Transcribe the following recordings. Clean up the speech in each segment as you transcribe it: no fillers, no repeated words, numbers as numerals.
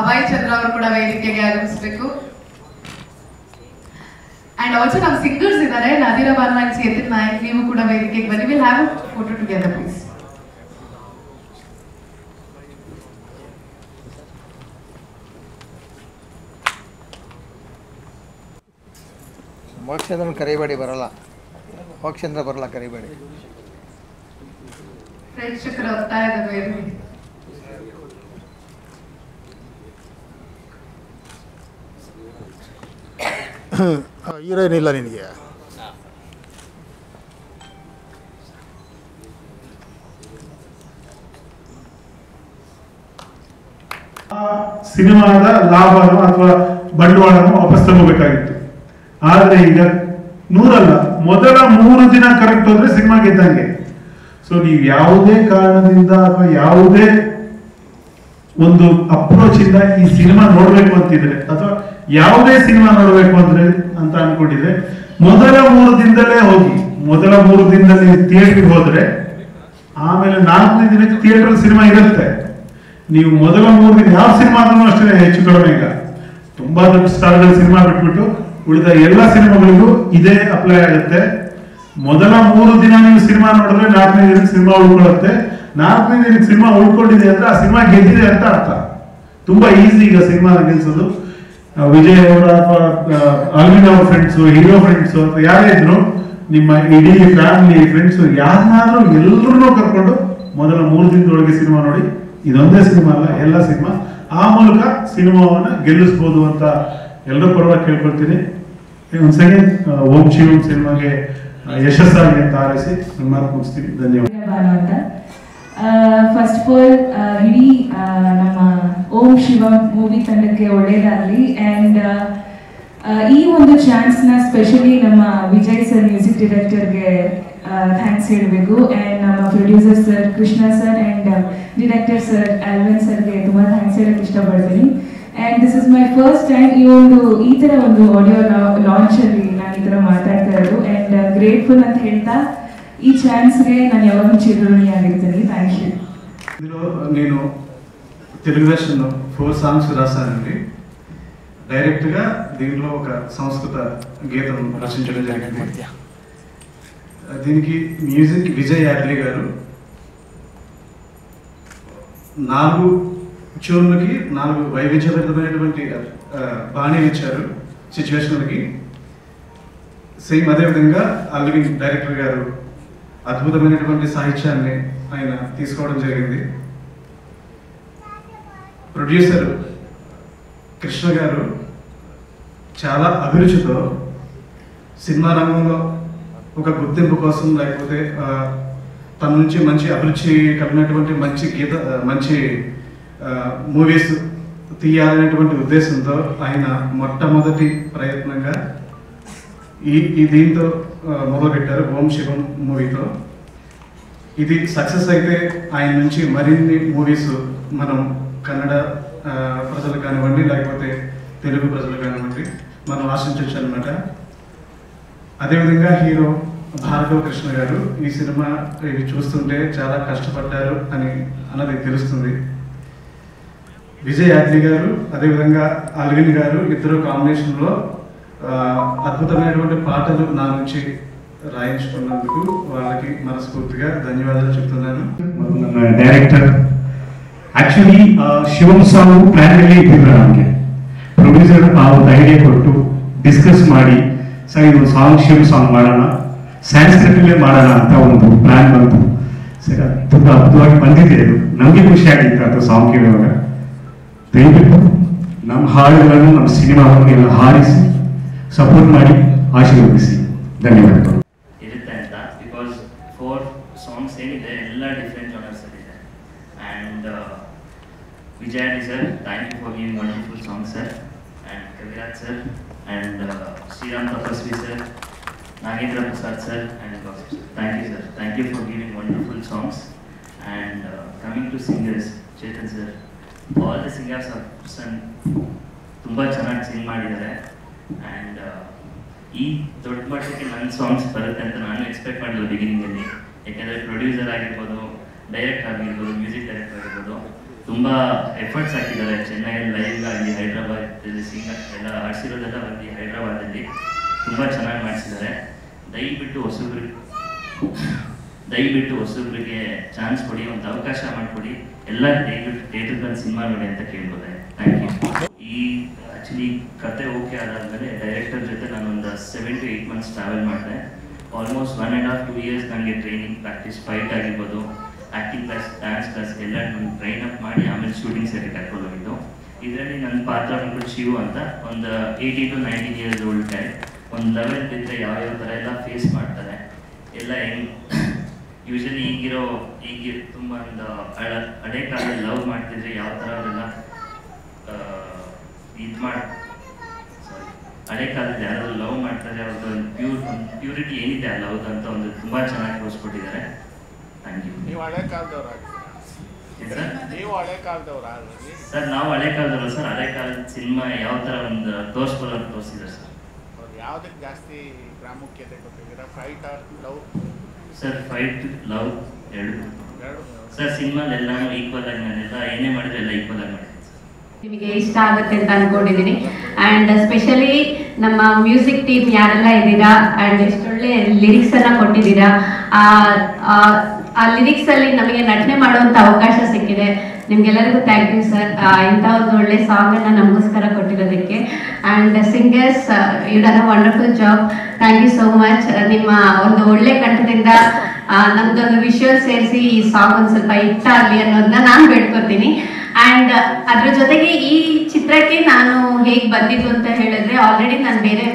ಅಭಯ್ ಚಂದ್ರ ಅವರು ಕೂಡ ವೇದಿಕೆಗೆ ಆಗಮಿಸಬೇಕು. ಅಂಡ್ ಆಲ್ಸೋ ನಮ್ಮ ಸಿಂಗರ್ಸ್ ಇದ್ದಾರೆ, ನದೀರಾ ಬಾನು ಅಂಡ್ ಚೇತನ್ ನಾಯಕ್, ನೀವು ಕೂಡ ವೇದಿಕೆಗೆ ಬನ್ನಿ. Will have a photo together please. ಮೋಕ್ಷೇಂದ್ರನ ಕರಿಬೇಡಿ, ಬರಲ್ಲ. ಮೋಕ್ಷೇಂದ್ರ ಬರಲ್ಲ, ಕರಿಬೇಡಿ. ಪ್ರೇಕ್ಷಕರ ಒತ್ತಾಯದ ಮೇರೆಗೆ ಹೀರೋಯಿನ್ ಇಲ್ಲ ನಿನಗೆ? ಸಿನಿಮಾದ ಲಾಭನೋ ಅಥವಾ ಬಂಡವಾಳನೋ ವಾಪಸ್ ತಗೋಬೇಕಾಗಿತ್ತು. ಆದ್ರೆ ಈಗ 100 ಅಲ್ಲ, ಮೊದಲ 3 ದಿನ ಕರೆಕ್ಟ್ ಹೋದ್ರೆ ಸಿನಿಮಾ ಗೆದ್ದಂಗೆ. ಸೊ ನೀವು ಯಾವುದೇ ಕಾರಣದಿಂದ ಅಥವಾ ಯಾವುದೇ ಒಂದು ಅಪ್ರೋಚ್ ಇಂದ ಈ ಸಿನಿಮಾ ನೋಡ್ಬೇಕು ಅಂತಿದ್ರೆ ಅಥವಾ ಯಾವುದೇ ಸಿನಿಮಾ ನೋಡ್ಬೇಕು ಅಂದ್ರೆ ಅಂತ ಅನ್ಕೊಂಡಿದ್ರೆ ಮೊದಲ 3 ದಿನದಲ್ಲೇ ಹೋಗಿ. ಮೊದಲ 3 ದಿನದಲ್ಲಿ ಥಿಯೇಟರ್ಗೆ ಹೋದ್ರೆ ಆಮೇಲೆ 4ನೇ ದಿನಕ್ಕೆ ಥಿಯೇಟರ್ ಸಿನಿಮಾ ಇರುತ್ತೆ. ನೀವು ಮೊದಲ 3 ದಿನ ಯಾವ ಸಿನಿಮಾ ಆದ್ರೂ ಅಷ್ಟೇ ಹೆಚ್ಚು ಕಡಿಮೆ. ಈಗ ತುಂಬಾ ದೊಡ್ಡ ಸ್ಟಾರ್ಗಳ ಸಿನಿಮಾ ಬಿಟ್ಬಿಟ್ಟು ಉಳಿದ ಎಲ್ಲ ಸಿನಿಮಾಗಳಿಗೂ ಇದೇ ಅಪ್ಲೈ ಆಗುತ್ತೆ. ಮೊದಲ 3 ದಿನ ನೀವು ಸಿನಿಮಾ ನೋಡಿದ್ರೆ 4ನೇ ದಿನಕ್ಕೆ ಸಿನಿಮಾ ಉಳ್ಕೊಳ್ಳುತ್ತೆ. 4ನೇ ದಿನಕ್ಕೆ ಸಿನಿಮಾ ಉಳ್ಕೊಂಡಿದೆ ಅಂದ್ರೆ ಆ ಸಿನಿಮಾ ಗೆದ್ದಿದೆ ಅಂತ ಅರ್ಥ. ತುಂಬಾ ಈಸಿ ಈಗ ಸಿನಿಮಾ ಗೆಲ್ಸೋದು. ವಿಜಯ್ ಅವರ ಅಥವಾ ಅಲ್ವಿನ್ ಅವರ ಫ್ರೆಂಡ್ಸು, ಹೀರೋ ಫ್ರೆಂಡ್ಸು ಅಥವಾ ಯಾರೇ ಇದ್ರು, ನಿಮ್ಮ ಇಡೀ ಫ್ಯಾಮಿಲಿ ಫ್ರೆಂಡ್ಸು ಯಾರನ್ನಾದ್ರೂ ಎಲ್ಲರನ್ನೂ ಕರ್ಕೊಂಡು ಮೊದಲ 3 ದಿನದೊಳಗೆ ಸಿನಿಮಾ ನೋಡಿ. ಇದೊಂದೇ ಸಿನಿಮಾ ಅಲ್ಲ, ಎಲ್ಲ ಸಿನಿಮಾ. ಆ ಮೂಲಕ ಸಿನಿಮಾವನ್ನ ಗೆಲ್ಲಿಸ್ಬೋದು ಅಂತ ಎಲ್ಲರ ಪರವಾಗಿ ಕೇಳ್ಕೊಳ್ತೀನಿ. ಒಂದು ಸೆಕೆಂಡ್ ಓಂ ಶಿವಂ ಸಿನಿಮಾಗೆ ಯಶಸ್ಸಾಗಿ ಅಂತ ಹಾರೈಸಿ ನನ್ನ ಮಾತು ಮುಗಿಸ್ತೀನಿ. ಧನ್ಯವಾದ. ಫಸ್ಟ್ ಆಫ್ ಆಲ್ ಇಡೀ ನಮ್ಮ ಓಂ ಶಿವಂ ಮೂವಿ ತಂಡಕ್ಕೆ ಒಳ್ಳೇದಾಗಲಿ. ಆ್ಯಂಡ್ ಈ ಒಂದು ಚಾನ್ಸ್ನ ಸ್ಪೆಷಲಿ ನಮ್ಮ ವಿಜಯ್ ಸರ್ ಮ್ಯೂಸಿಕ್ ಡೈರೆಕ್ಟರ್ಗೆ ಥ್ಯಾಂಕ್ಸ್ ಹೇಳಬೇಕು. ಆ್ಯಂಡ್ ನಮ್ಮ producer sir Krishna sir and director sir Alvin ಸರ್ಗೆ ತುಂಬ ಥ್ಯಾಂಕ್ಸ್ ಹೇಳಕ್ಕೆ ಇಷ್ಟಪಡ್ತೀನಿ. And this is my first time ಈ ಥರ ಒಂದು ಆಡಿಯೋ ಲಾಂಚಲ್ಲಿ ನಾನು ಈ ಥರ ಮಾತಾಡ್ತಾ ಇರೋದು. ಆ್ಯಂಡ್ ಗ್ರೇಟ್ಫುಲ್ ಅಂತ ಹೇಳ್ತಾ ఈ ఛాన్స్ಗೆ ನಾನು ಯಾವಾಗಲೂ ಚಿರಋಣಿ ಆಗಿರ್ತೀನಿ. Thank you. నేను తెలుగు వెర్షన్ 4 సాంగ్స్ రాశానండి. డైరెక్ట్గా దీంట్లో ఒక సంస్కృత గీతం రచించడం జరిగింది. దీనికి మ్యూజిక్ విజయ్ యాడ్లీ గారు 4 ట్యూన్లకి 4 వైవిధ్యభరితమైనటువంటి బాణీలు ఇచ్చారు సిచ్యువేషన్లకి. సేమ్ అదేవిధంగా అల్విన్ డైరెక్టర్ గారు అద్భుతమైనటువంటి సాహిత్యాన్ని ఆయన తీసుకోవడం జరిగింది. ప్రొడ్యూసర్ కృష్ణ గారు చాలా అభిరుచితో సినిమా రంగంలో ఒక గుర్తింపు కోసం, లేకపోతే తన నుంచి మంచి అభిరుచి కలిగినటువంటి మంచి మూవీస్ తీయాలనేటువంటి ఉద్దేశంతో ఆయన మొట్టమొదటి ప్రయత్నంగా ఈ దీంతో మొదలుపెట్టారు, ఓం శివం మూవీతో. ఇది సక్సెస్ అయితే ఆయన నుంచి మరిన్ని మూవీస్ మనం కన్నడ ప్రజలు కానివ్వండి, లేకపోతే తెలుగు ప్రజలు కానివ్వండి, మనం ఆశించవచ్చు అనమాట. అదేవిధంగా హీరో భార్గవ కృష్ణ గారు ఈ సినిమా ఇవి చూస్తుంటే చాలా కష్టపడ్డారు అన్నది తెలుస్తుంది. విజయ్ యాడ్లీ గారు అదేవిధంగా అల్విన్ గారు ఇద్దరు కాంబినేషన్లో అద్భుతమైనటువంటి పాటలు నా నుంచి ರಾಯಿಸ್ಕೊಂಡಂದುಕು వాళ్ళకి మనస్ఫూర్తిగా ಧನ್ಯವಾದಗಳು చెప్తున్నాను. ನನ್ನ ಡೈರೆಕ್ಟರ್ ಆಕ್ಚುಲಿ ಶಿವಂ ಸಾಂಗ್ ಪ್ಲಾನ್ ಅಲ್ಲಿ ಇದ್ದಿಲ್ಲ. ನಮಗೆ ಪ್ರೊಡ್ಯೂಸರ್ ಆ ಒಂದು ಐಡಿಯಾ ಕೊಟ್ಟು ಡಿಸ್ಕಸ್ ಮಾಡಿ ಸರ್ ಇದು ಸಾಂಗ್ ಶಿವಂ ಸಾಂಗ್ ಮಾಡೋಣ, ಸ್ಯಾನ್ಸ್ಕ್ರಿಟಲ್ಲೇ ಮಾಡೋಣ ಅಂತ ಒಂದು ಪ್ಲಾನ್ ಬಂತು. ಸರ್ ತುಂಬ ಅದ್ಭುತವಾಗಿ ಬಂದಿದೆ. ಅದು ನಮಗೆ ಖುಷಿ ಆಗಿತ್ತು ಅದು ಸಾಂಗ್ ಕೇಳುವಾಗ. ದಯವಿಟ್ಟು ನಮ್ಮ ಹಾಡುಗಳನ್ನು ನಮ್ಮ ಸಿನಿಮಾವನ್ನು ಎಲ್ಲ ಹಾರಿಸಿ ಸಪೋರ್ಟ್ ಮಾಡಿ ಆಶೀರ್ವದಿಸಿ. ಧನ್ಯವಾದಗಳು. ಇರುತ್ತೆ ಅಂತ ಬಿಕಾಸ್ 4 ಸಾಂಗ್ಸ್ ಏನಿದೆ ಎಲ್ಲ ಡಿಫ್ರೆಂಟ್ ಜಾನರ್ಸ್ ಇದೆ. And Vijay sir, thank you for giving wonderful song sir. And Kaviraj sir and Shriram Tapasvi sir, Nagendra Prasad sir and thank you sir. Thank you for giving wonderful songs. And coming to singers, Chetan sir, all the singers are ತುಂಬ ಚೆನ್ನಾಗಿ ಸಿಂಗ್ ಮಾಡಿದ್ದಾರೆ. And ಈ ದೊಡ್ಡ ಮಟ್ಟಕ್ಕೆ ನನ್ನ songs ಬರುತ್ತೆ ಅಂತ ನಾನು ಎಕ್ಸ್ಪೆಕ್ಟ್ ಮಾಡಿಲ್ಲ ಬಿಗಿನಿಂಗಲ್ಲಿ. ಯಾಕೆಂದರೆ ಪ್ರೊಡ್ಯೂಸರ್ ಆಗಿರ್ಬೋದು, ಡೈರೆಕ್ಟರ್ ಆಗಿರ್ಬೋದು, ಮ್ಯೂಸಿಕ್ ಡೈರೆಕ್ಟರ್ ಆಗಿರ್ಬೋದು, ತುಂಬ ಎಫರ್ಟ್ಸ್ ಹಾಕಿದ್ದಾರೆ. ಚೆನ್ನೈಯಲ್ಲಿ ಲೈವ್ ಆಗಲಿ, ಹೈದ್ರಾಬಾದಲ್ಲಿ ಸಿಂಗರ್ ಎಲ್ಲ ಆಡಿಸಿರೋದೆಲ್ಲ ಬಂದು ಹೈದ್ರಾಬಾದಲ್ಲಿ ತುಂಬ ಚೆನ್ನಾಗಿ ಮಾಡಿಸಿದ್ದಾರೆ. ದಯವಿಟ್ಟು ಹೊಸಬ್ರಿಗೆ ಚಾನ್ಸ್ ಕೊಡಿ, ಒಂದು ಅವಕಾಶ ಮಾಡಿಕೊಡಿ, ಎಲ್ಲ ದಯವಿಟ್ಟು ಥಿಯೇಟರ್ಗಳಲ್ಲಿ ಸಿನಿಮಾ ನೋಡಿ ಅಂತ ಕೇಳ್ಬೋದೆ. Thank you. ಈ ಆ್ಯಕ್ಚುಲಿ ಕತೆ ಓಕೆ ಆದಾದಮೇಲೆ ಡೈರೆಕ್ಟರ್ ಜೊತೆ ನಾನೊಂದು 7 to 8 months ಟ್ರಾವೆಲ್ ಮಾಡಿದೆ. ಆಲ್ಮೋಸ್ಟ್ 1.5-2 years ನನಗೆ ಟ್ರೈನಿಂಗ್, ಪ್ರಾಕ್ಟೀಸ್, ಫೈಟ್ ಆಗಿರ್ಬೋದು, ಆ್ಯಕ್ಟಿಂಗ್ ಕ್ಲಾಸ್, ಡ್ಯಾನ್ಸ್ ಕ್ಲಾಸ್ ಎಲ್ಲ ನಾನು ಟ್ರೈನ್ ಅಪ್ ಮಾಡಿ ಆಮೇಲೆ ಶೂಟಿಂಗ್ ಸೆಟ್ಗೆ ಕರ್ಕೊಂಡು ಹೋಗಿದ್ದು. ಇದರಲ್ಲಿ ನನ್ನ ಪಾತ್ರ ಬಂದ್ಬಿಟ್ಟು ಶಿವು ಅಂತ, ಒಂದು 18 to 19 years old guy. ಒಂದು ಲೆವೆಲ್ ಬಿದ್ದರೆ ಯಾವ್ಯಾವ ಥರ ಎಲ್ಲ ಫೇಸ್ ಮಾಡ್ತಾರೆ ಎಲ್ಲ ಹೆಂಗೆ ಯೂಶಲಿ ಈಗ ತುಂಬ ಒಂದು ಹಳೆ ಕಾಲದಲ್ಲಿ ಲವ್ ಮಾಡ್ತಿದ್ರೆ ಯಾವ ಥರ ಅವರೆಲ್ಲ ಹಳೆ ಕಾಲದಲ್ಲಿ ಯಾರಾದ್ರೂ ಲವ್ ಮಾಡ್ತಾರೆ ಅವ್ರದ್ದು ಪ್ಯೂರಿಟಿ ಏನಿದೆ ಆ ಲವ್ ಅಂತ ಒಂದು ತುಂಬ ಚೆನ್ನಾಗಿ ತೋರಿಸ್ಕೊಟ್ಟಿದ್ದಾರೆ. Thank you. ನೀವು ಹಳೆ ಕಾಲದವ್ರ ಸರ್ ನಾವು ಹಳೆ ಕಾಲದವರು ಸರ್. ಹಳೆ ಕಾಲದ ಸಿನಿಮಾ ಯಾವ ಥರ ಒಂದು ತೋರಿಸ್ಕೊಳ್ಳೋದು ತೋರಿಸಿದ್ದಾರೆ ಸರ್. ಯಾವುದಕ್ಕೆ ಜಾಸ್ತಿ ಪ್ರಾಮುಖ್ಯತೆ ಕೊಟ್ಟಿದ್ದೀರಾ? Fight R love? Sir fight, love ಎರಡು ಸರ್. ಸಿನಿಮಾಲೆಲ್ಲನೂ ಈಕ್ವಲ್ ಆಗಿ ನಾನೆಲ್ಲ ಏನೇ ಮಾಡಿದ್ರೆ ಎಲ್ಲ ಈಕ್ವಲ್ ಆಗಿ ಮಾಡಿದ್ದೀನಿ. ನಿಮಗೆ ಇಷ್ಟ ಆಗುತ್ತೆ ಅಂತ ಅನ್ಕೊಂಡಿದ್ದೀನಿ. ಆ್ಯಂಡ್ ಸ್ಪೆಷಲಿ ನಮ್ಮ ಮ್ಯೂಸಿಕ್ ಟೀಮ್ ಯಾರೆಲ್ಲ ಇದ್ದೀರಾ ಆ್ಯಂಡ್ ಎಷ್ಟೊಳ್ಳೆ ಲಿರಿಕ್ಸ್ ಅನ್ನ ಕೊಟ್ಟಿದ್ದೀರಾ. ಆ ಲಿರಿಕ್ಸ್ ಅಲ್ಲಿ ನಮಗೆ ನಟನೆ ಮಾಡುವಂತ ಅವಕಾಶ ಸಿಕ್ಕಿದೆ. ನಿಮ್ಗೆಲ್ಲರಿಗೂ ಥ್ಯಾಂಕ್ ಯು ಸರ್, ಇಂಥ ಒಂದು ಒಳ್ಳೆ ಸಾಂಗ್ ಅನ್ನ ನಮಗೋಸ್ಕರ ಕೊಟ್ಟಿರೋದಕ್ಕೆ. And singers, you done a wonderful job. Thank you so much. ನಿಮ್ಮ ಒಂದು ಒಳ್ಳೆ ಕಂಠದಿಂದ ನಮ್ದೊಂದು ವಿಷುವಲ್ ಸೇರಿಸಿ ಈ ಸಾಂಗ್ ಒಂದು ಸ್ವಲ್ಪ ಹಿಟ್ಟಾಗಲಿ ಅನ್ನೋದನ್ನ ನಾನು ಬೇಡ್ಕೊತೀನಿ. ಆ್ಯಂಡ್ ಅದ್ರ ಜೊತೆಗೆ ಈ ಚಿತ್ರಕ್ಕೆ ನಾನು ಹೇಗೆ ಬಂದಿದ್ದು ಅಂತ ಹೇಳಿದ್ರೆ, ಆಲ್ರೆಡಿ ನಾನು ಬೇರೆ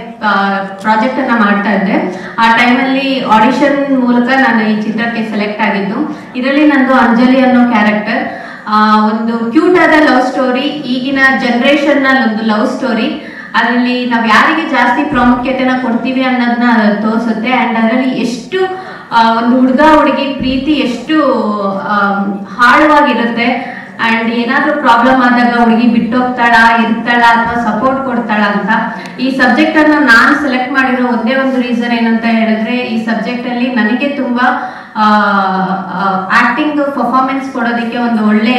ಪ್ರಾಜೆಕ್ಟ್ ಅನ್ನ ಮಾಡ್ತಾ ಇದ್ದೆ. ಆ ಟೈಮಲ್ಲಿ ಆಡಿಷನ್ ಮೂಲಕ ನಾನು ಈ ಚಿತ್ರಕ್ಕೆ ಸೆಲೆಕ್ಟ್ ಆಗಿದ್ದು. ಇದರಲ್ಲಿ ನಂದು ಅಂಜಲಿ ಅನ್ನೋ ಕ್ಯಾರೆಕ್ಟರ್, ಒಂದು ಕ್ಯೂಟ್ ಆದ ಲವ್ ಸ್ಟೋರಿ, ಈಗಿನ ಜನರೇಷನ್ ನಲ್ಲಿ ಒಂದು ಲವ್ ಸ್ಟೋರಿ. ಅದರಲ್ಲಿ ನಾವು ಯಾರಿಗೆ ಜಾಸ್ತಿ ಪ್ರಾಮುಖ್ಯತೆನ ಕೊಡ್ತೀವಿ ಅನ್ನೋದನ್ನ ತೋರಿಸುತ್ತೆ. ಆ್ಯಂಡ್ ಅದರಲ್ಲಿ ಎಷ್ಟು ಒಂದು ಹುಡುಗ ಹುಡುಗಿ ಪ್ರೀತಿ ಎಷ್ಟು ಆಳವಾಗಿರುತ್ತೆ. ಆ್ಯಂಡ್ ಏನಾದರೂ ಪ್ರಾಬ್ಲಮ್ ಆದಾಗ ಹುಡುಗಿ ಬಿಟ್ಟೋಗ್ತಾಳ, ಇರ್ತಾಳ ಅಥವಾ ಸಪೋರ್ಟ್ ಕೊಡ್ತಾಳ ಅಂತ. ಈ ಸಬ್ಜೆಕ್ಟ್ ಅನ್ನು ನಾನು ಸೆಲೆಕ್ಟ್ ಮಾಡಿರೋ ಒಂದೇ ಒಂದು ರೀಸನ್ ಏನಂತ ಹೇಳಿದ್ರೆ, ಈ ಸಬ್ಜೆಕ್ಟ್ ಅಲ್ಲಿ ನನಗೆ ತುಂಬಾ ಆಕ್ಟಿಂಗ್ ಪರ್ಫಾರ್ಮೆನ್ಸ್ ಕೊಡೋದಕ್ಕೆ ಒಂದು ಒಳ್ಳೆ